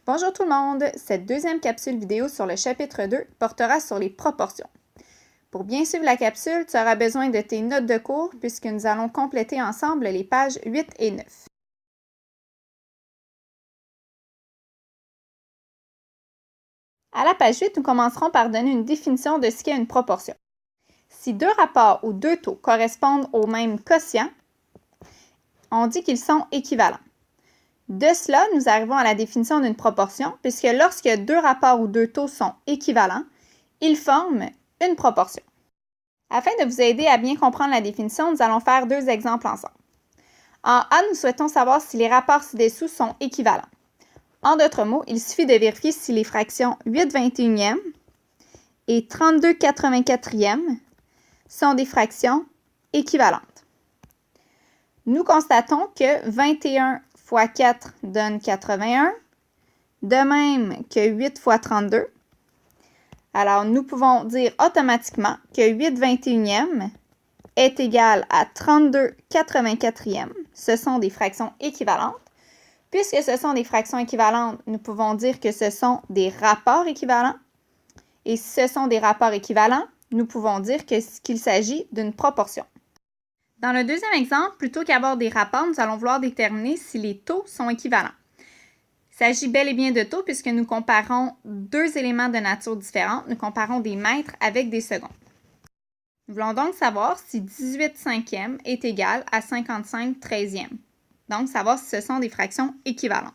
Bonjour tout le monde! Cette deuxième capsule vidéo sur le chapitre 2 portera sur les proportions. Pour bien suivre la capsule, tu auras besoin de tes notes de cours puisque nous allons compléter ensemble les pages 8 et 9. À la page 8, nous commencerons par donner une définition de ce qu'est une proportion. Si deux rapports ou deux taux correspondent au même quotient, on dit qu'ils sont équivalents. De cela, nous arrivons à la définition d'une proportion, puisque lorsque deux rapports ou deux taux sont équivalents, ils forment une proportion. Afin de vous aider à bien comprendre la définition, nous allons faire deux exemples ensemble. En A, nous souhaitons savoir si les rapports ci-dessous sont équivalents. En d'autres mots, il suffit de vérifier si les fractions 8/21e et 32/84e sont des fractions équivalentes. Nous constatons que 21 fois 4 donne 81, de même que 8 fois 32. Alors, nous pouvons dire automatiquement que 8/21e est égal à 32/84e. Ce sont des fractions équivalentes. Puisque ce sont des fractions équivalentes, nous pouvons dire que ce sont des rapports équivalents. Et si ce sont des rapports équivalents, nous pouvons dire qu'il s'agit d'une proportion. Dans le deuxième exemple, plutôt qu'avoir des rapports, nous allons vouloir déterminer si les taux sont équivalents. Il s'agit bel et bien de taux puisque nous comparons deux éléments de nature différente. Nous comparons des mètres avec des secondes. Nous voulons donc savoir si 18/5e est égal à 55/13e. Donc, savoir si ce sont des fractions équivalentes.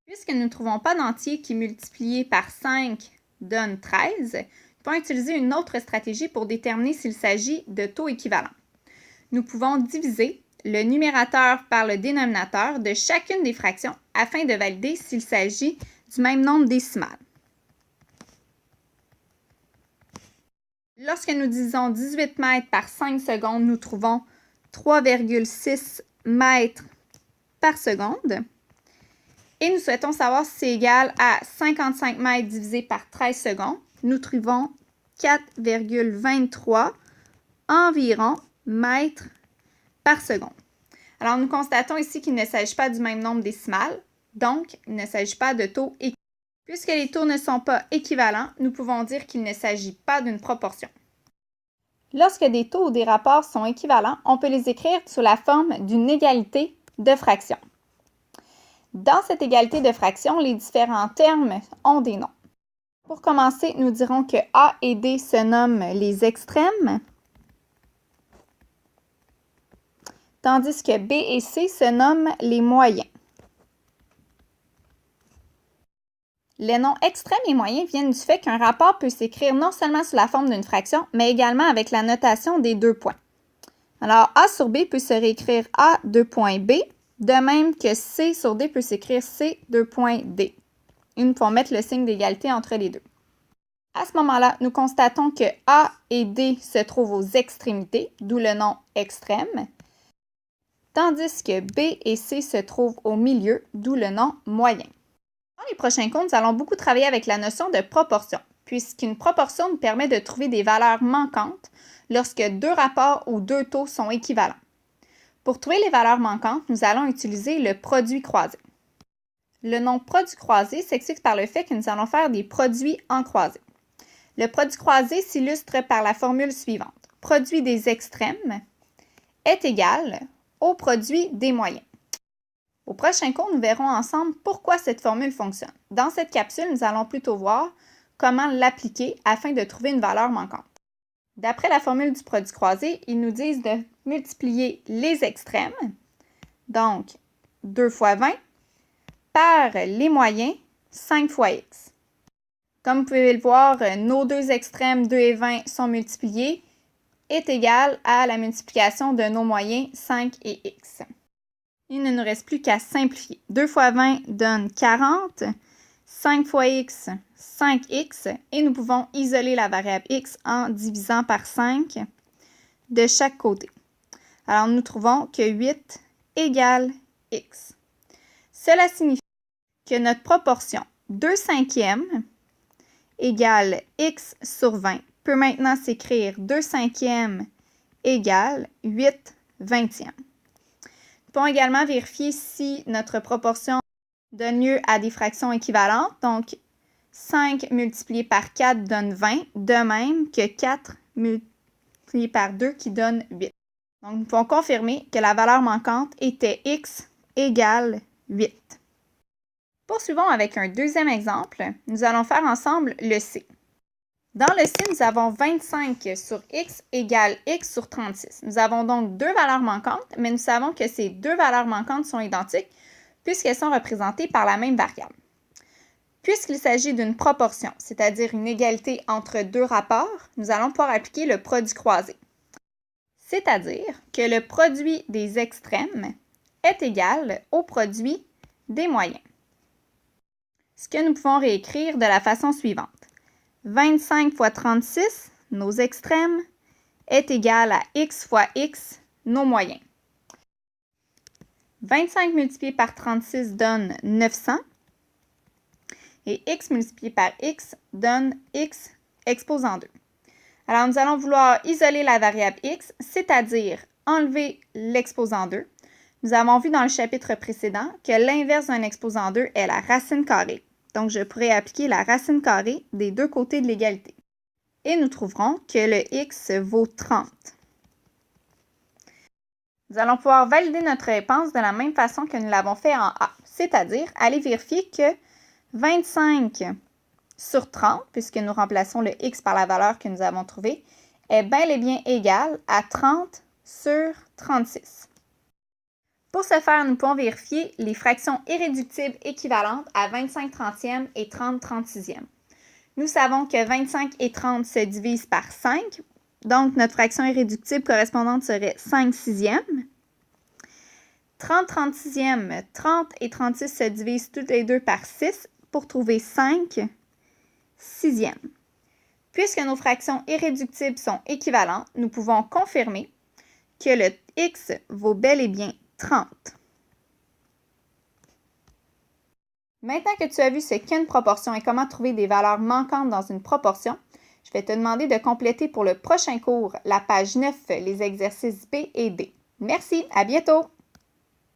Puisque nous ne trouvons pas d'entier qui multiplié par 5 donne 13, nous pouvons utiliser une autre stratégie pour déterminer s'il s'agit de taux équivalents. Nous pouvons diviser le numérateur par le dénominateur de chacune des fractions afin de valider s'il s'agit du même nombre décimal. Lorsque nous divisons 18 mètres par 5 secondes, nous trouvons 3,6 mètres par seconde. Et nous souhaitons savoir si c'est égal à 55 mètres divisé par 13 secondes. Nous trouvons 4,23 environ mètres par seconde. Alors, nous constatons ici qu'il ne s'agit pas du même nombre décimal, donc il ne s'agit pas de taux équivalents. Puisque les taux ne sont pas équivalents, nous pouvons dire qu'il ne s'agit pas d'une proportion. Lorsque des taux ou des rapports sont équivalents, on peut les écrire sous la forme d'une égalité de fractions. Dans cette égalité de fractions, les différents termes ont des noms. Pour commencer, nous dirons que A et D se nomment les extrêmes, tandis que B et C se nomment les moyens. Les noms extrêmes et moyens viennent du fait qu'un rapport peut s'écrire non seulement sous la forme d'une fraction, mais également avec la notation des deux points. Alors, A sur B peut se réécrire A, 2 points B, de même que C sur D peut s'écrire C, 2 points D. Il nous faut mettre le signe d'égalité entre les deux. À ce moment-là, nous constatons que A et D se trouvent aux extrémités, d'où le nom extrême, tandis que B et C se trouvent au milieu, d'où le nom moyen. Dans les prochains cours, nous allons beaucoup travailler avec la notion de proportion, puisqu'une proportion nous permet de trouver des valeurs manquantes lorsque deux rapports ou deux taux sont équivalents. Pour trouver les valeurs manquantes, nous allons utiliser le produit croisé. Le nom produit croisé s'explique par le fait que nous allons faire des produits en croisé. Le produit croisé s'illustre par la formule suivante. Produit des extrêmes est égal au produit des moyens. Au prochain cours, nous verrons ensemble pourquoi cette formule fonctionne. Dans cette capsule, nous allons plutôt voir comment l'appliquer afin de trouver une valeur manquante. D'après la formule du produit croisé, ils nous disent de multiplier les extrêmes, donc 2 fois 20, par les moyens, 5 fois x. Comme vous pouvez le voir, nos deux extrêmes, 2 et 20, sont multipliés, est égal à la multiplication de nos moyens, 5 et x. Il ne nous reste plus qu'à simplifier. 2 fois 20 donne 40, 5 fois x, 5x, et nous pouvons isoler la variable x en divisant par 5 de chaque côté. Alors, nous trouvons que 8 égale x. Cela signifie que notre proportion 2/5 égale x sur 20 peut maintenant s'écrire 2 cinquièmes égale 8 vingtièmes. Nous pouvons également vérifier si notre proportion donne lieu à des fractions équivalentes. Donc, 5 multiplié par 4 donne 20, de même que 4 multiplié par 2 qui donne 8. Donc, nous pouvons confirmer que la valeur manquante était x égale 8. Poursuivons avec un deuxième exemple. Nous allons faire ensemble le C. Dans le C, nous avons 25 sur x égale x sur 36. Nous avons donc deux valeurs manquantes, mais nous savons que ces deux valeurs manquantes sont identiques puisqu'elles sont représentées par la même variable. Puisqu'il s'agit d'une proportion, c'est-à-dire une égalité entre deux rapports, nous allons pouvoir appliquer le produit croisé. C'est-à-dire que le produit des extrêmes est égal au produit des moyens. Ce que nous pouvons réécrire de la façon suivante. 25 fois 36, nos extrêmes, est égal à x fois x, nos moyens. 25 multiplié par 36 donne 900 et x multiplié par x donne x exposant 2. Alors, nous allons vouloir isoler la variable x, c'est-à-dire enlever l'exposant 2. Nous avons vu dans le chapitre précédent que l'inverse d'un exposant 2 est la racine carrée. Donc, je pourrais appliquer la racine carrée des deux côtés de l'égalité. Et nous trouverons que le x vaut 30. Nous allons pouvoir valider notre réponse de la même façon que nous l'avons fait en A, c'est-à-dire aller vérifier que 25 sur 30, puisque nous remplaçons le x par la valeur que nous avons trouvée, est bel et bien égal à 30 sur 36. Pour ce faire, nous pouvons vérifier les fractions irréductibles équivalentes à 25 trentièmes et 30 36e. Nous savons que 25 et 30 se divisent par 5, donc notre fraction irréductible correspondante serait 5 sixièmes. 30 36e, 30 et 36 se divisent toutes les deux par 6 pour trouver 5 sixièmes. Puisque nos fractions irréductibles sont équivalentes, nous pouvons confirmer que le x vaut bel et bien 30. Maintenant que tu as vu ce qu'est une proportion et comment trouver des valeurs manquantes dans une proportion, je vais te demander de compléter pour le prochain cours la page 9, les exercices B et D. Merci, à bientôt!